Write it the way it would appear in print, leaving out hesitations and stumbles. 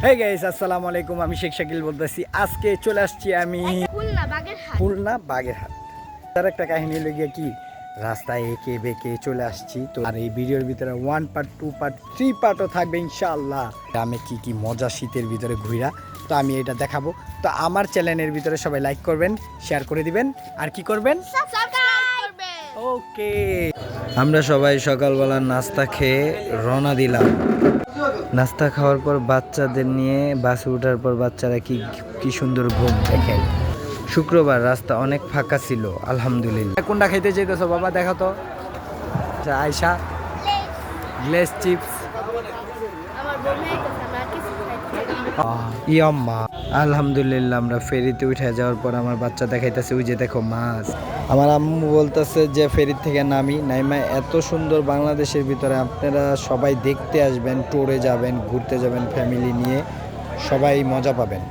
Hey guys, আসসালামু আলাইকুম। আমি শেখ শাকিল বলতেছি। আজকে চলে আসছি আমি খুলনা বাগেরহাট। তার একটা কাহিনী লেগে কি রাস্তায় এঁকে বেঁকে চলে আসছি তো। আর এই ভিডিওর ভিতরে 1 পার্ট 2 পার্ট 3 পার্টও থাকবে ইনশাআল্লাহ। আমি কি মজা শীতের ভিতরে ঘুরা তো আমি এটা দেখাবো। তো আমার চ্যানেলের ভিতরে সবাই লাইক করবেন, শেয়ার করে দিবেন, আর কি করবেন, ওকে। আমরা সবাই সকালবেলা নাস্তা খেয়ে রওনা দিলাম। নাস্তা খাওয়ার পর বাচ্চাদের নিয়ে বাসে ওঠার পর বাচ্চারা কি সুন্দর ঘুম দেখেন। শুক্রবার রাস্তা অনেক ফাঁকা ছিল আলহামদুলিল্লাহ। কোনটা খেতে যেতেছো বাবা, দেখো তো। আয়শা গ্লেস চিপস ইয়াম্মা। আলহামদুলিল্লাহ আমরা ফেরিতে উঠে যাওয়ার পর আমার বাচ্চা দেখাইতেছে ওই যে দেখো মাছ। আমার আম্মু বলতেছে যে ফেরি থেকে নাইমা এত সুন্দর বাংলাদেশের ভিতরে আপনারা সবাই দেখতে আসবেন, ট্যুরে যাবেন, ঘুরতে যাবেন, ফ্যামিলি নিয়ে সবাই মজা পাবেন।